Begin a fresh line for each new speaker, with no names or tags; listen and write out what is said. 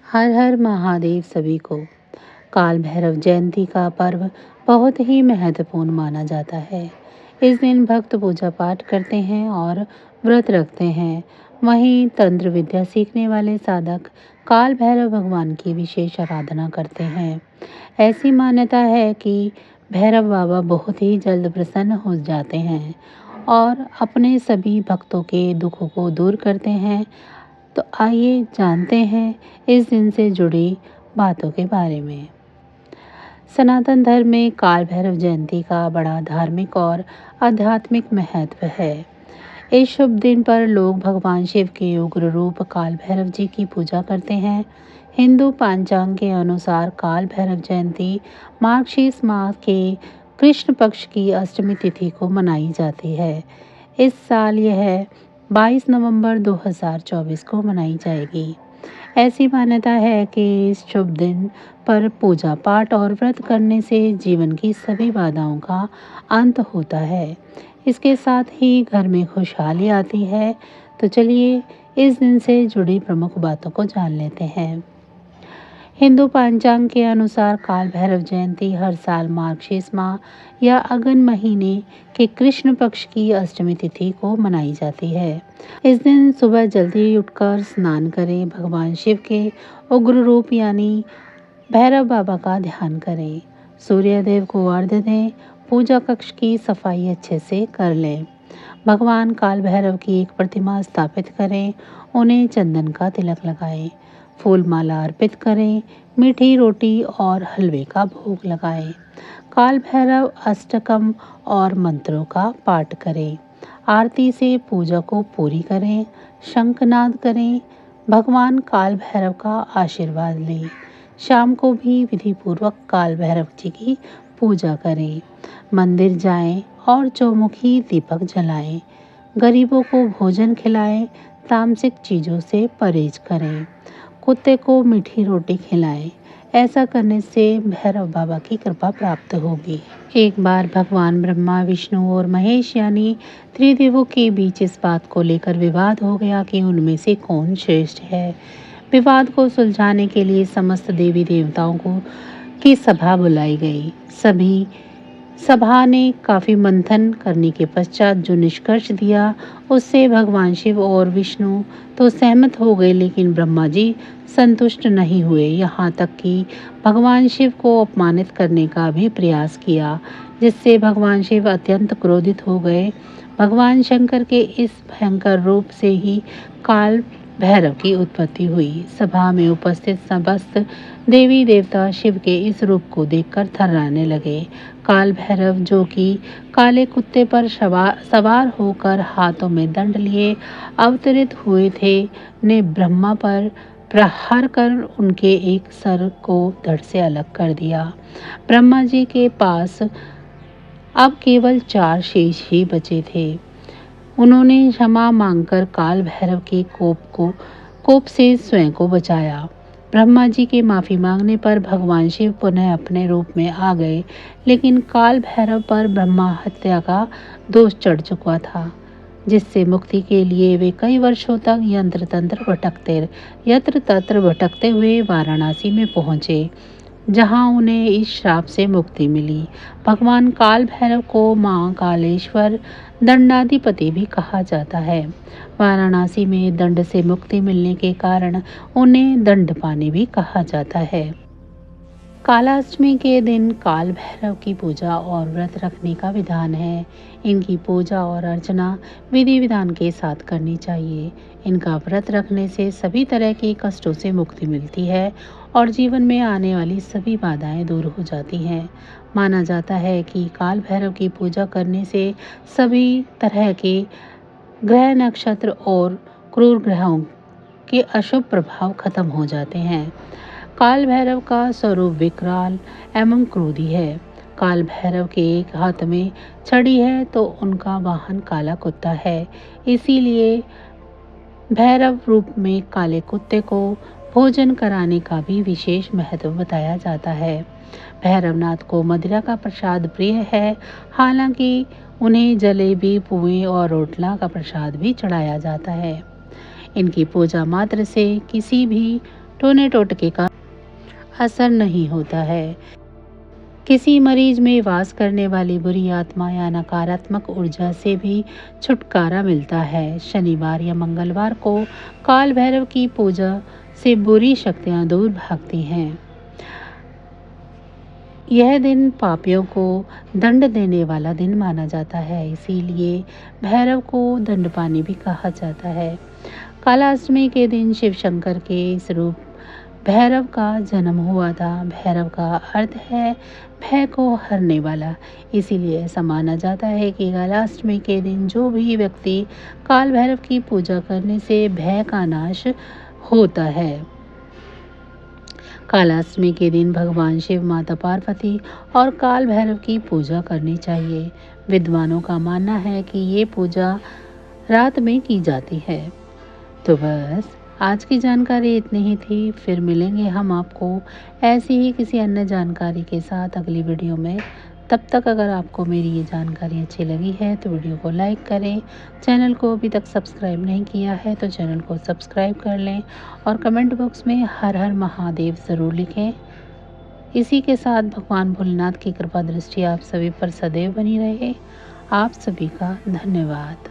हर हर महादेव सभी को। काल भैरव जयंती का पर्व बहुत ही महत्वपूर्ण माना जाता है। इस दिन भक्त पूजा पाठ करते हैं और व्रत रखते हैं। वहीं तंत्र विद्या सीखने वाले साधक काल भैरव भगवान की विशेष आराधना करते हैं। ऐसी मान्यता है कि भैरव बाबा बहुत ही जल्द प्रसन्न हो जाते हैं और अपने सभी भक्तों के दुखों को दूर करते हैं। तो आइए जानते हैं इस दिन से जुड़ी बातों के बारे में। सनातन धर्म में काल भैरव जयंती का बड़ा धार्मिक और आध्यात्मिक महत्व है। इस शुभ दिन पर लोग भगवान शिव के उग्र रूप काल भैरव जी की पूजा करते हैं। हिंदू पंचांग के अनुसार काल भैरव जयंती मार्गशीर्ष मास के कृष्ण पक्ष की अष्टमी तिथि को मनाई जाती है। इस साल यह 22 नवंबर 2024 को मनाई जाएगी। ऐसी मान्यता है कि इस शुभ दिन पर पूजा पाठ और व्रत करने से जीवन की सभी बाधाओं का अंत होता है। इसके साथ ही घर में खुशहाली आती है। तो चलिए इस दिन से जुड़ी प्रमुख बातों को जान लेते हैं। हिंदू पंचांग के अनुसार काल भैरव जयंती हर साल मार्गशीर्ष माह या अगन महीने के कृष्ण पक्ष की अष्टमी तिथि को मनाई जाती है। इस दिन सुबह जल्दी उठकर स्नान करें, भगवान शिव के उग्र रूप यानी भैरव बाबा का ध्यान करें, सूर्यदेव को अर्घ्य दें, पूजा कक्ष की सफाई अच्छे से कर लें, भगवान काल भैरव की एक प्रतिमा स्थापित करें, उन्हें चंदन का तिलक लगाएं, फूल माला अर्पित करें, मीठी रोटी और हलवे का भोग लगाएं, काल भैरव अष्टकम और मंत्रों का पाठ करें, आरती से पूजा को पूरी करें, शंखनाद करें, भगवान काल भैरव का आशीर्वाद लें। शाम को भी विधि पूर्वक काल भैरव जी की पूजा करें, मंदिर जाएं और चौमुखी दीपक जलाएं, गरीबों को भोजन खिलाएं, तामसिक चीज़ों से परहेज करें, कुत्ते को मीठी रोटी खिलाएं। ऐसा करने से भैरव बाबा की कृपा प्राप्त होगी। एक बार भगवान ब्रह्मा, विष्णु और महेश यानी त्रिदेवों के बीच इस बात को लेकर विवाद हो गया कि उनमें से कौन श्रेष्ठ है। विवाद को सुलझाने के लिए समस्त देवी देवताओं को की सभा बुलाई गई। सभी सभा ने काफी मंथन करने के पश्चात जो निष्कर्ष दिया उससे भगवान शिव और विष्णु तो सहमत हो गए, लेकिन ब्रह्मा जी संतुष्ट नहीं हुए। यहाँ तक कि भगवान शिव को अपमानित करने का भी प्रयास किया, जिससे भगवान शिव अत्यंत क्रोधित हो गए। भगवान शंकर के इस भयंकर रूप से ही काल भैरव की उत्पत्ति हुई। सभा में उपस्थित समस्त देवी देवता शिव के इस रूप को देखकर थर्राने लगे। काल भैरव, जो कि काले कुत्ते पर सवार होकर हाथों में दंड लिए अवतरित हुए थे, ने ब्रह्मा पर प्रहार कर उनके एक सर को धड़ से अलग कर दिया। ब्रह्मा जी के पास अब केवल 4 शेष ही बचे थे। उन्होंने क्षमा मांगकर काल भैरव के कोप से स्वयं को बचाया। ब्रह्मा जी के माफी मांगने पर भगवान शिव पुनः अपने रूप में आ गए, लेकिन काल भैरव पर ब्रह्मा हत्या का दोष चढ़ चुका था, जिससे मुक्ति के लिए वे कई वर्षों तक यत्र तत्र भटकते हुए वाराणसी में पहुंचे, जहां उन्हें इस श्राप से मुक्ति मिली। भगवान काल भैरव को मां कालेश्वर दंडाधिपति भी कहा जाता है। वाराणसी में दंड से मुक्ति मिलने के कारण उन्हें दंडपानी भी कहा जाता है। कालाष्टमी के दिन काल भैरव की पूजा और व्रत रखने का विधान है। इनकी पूजा और अर्चना विधि विधान के साथ करनी चाहिए। इनका व्रत रखने से सभी तरह के कष्टों से मुक्ति मिलती है और जीवन में आने वाली सभी बाधाएं दूर हो जाती हैं। माना जाता है कि काल भैरव की पूजा करने से सभी तरह के ग्रह, नक्षत्र और क्रूर ग्रहों के अशुभ प्रभाव खत्म हो जाते हैं। काल भैरव का स्वरूप विकराल एवं क्रोधी है। काल भैरव के एक हाथ में छड़ी है तो उनका वाहन काला कुत्ता है। इसीलिए भैरव रूप में काले कुत्ते को भोजन कराने का भी विशेष महत्व बताया जाता है। भैरवनाथ को मदिरा का प्रसाद प्रिय है। हालांकि उन्हें जलेबी, पुए और रोटला का प्रसाद भी चढ़ाया जाता है। इनकी पूजा मात्र से किसी भी टोने टोटके का असर नहीं होता है। किसी मरीज में वास करने वाली बुरी आत्मा या नकारात्मक ऊर्जा से भी छुटकारा मिलता है। शनिवार या मंगलवार को काल भैरव की पूजा से बुरी शक्तियां दूर भागती हैं। यह दिन पापियों को दंड देने वाला दिन माना जाता है, इसीलिए भैरव को दंडपानी भी कहा जाता है। कालाष्टमी के दिन शिव शंकर के इस रूप भैरव का जन्म हुआ था। भैरव का अर्थ है भय को हरने वाला, इसीलिए ऐसा माना जाता है कि कालाष्टमी के दिन जो भी व्यक्ति काल भैरव की पूजा करने से भय का नाश होता है। कालाष्टमी के दिन भगवान शिव, माता पार्वती और काल भैरव की पूजा करनी चाहिए। विद्वानों का मानना है कि ये पूजा रात में की जाती है। तो बस आज की जानकारी इतनी ही थी। फिर मिलेंगे हम आपको ऐसी ही किसी अन्य जानकारी के साथ अगली वीडियो में। तब तक अगर आपको मेरी ये जानकारी अच्छी लगी है तो वीडियो को लाइक करें। चैनल को अभी तक सब्सक्राइब नहीं किया है तो चैनल को सब्सक्राइब कर लें और कमेंट बॉक्स में हर हर महादेव ज़रूर लिखें। इसी के साथ भगवान भोलेनाथ की कृपा दृष्टि आप सभी पर सदैव बनी रहे। आप सभी का धन्यवाद।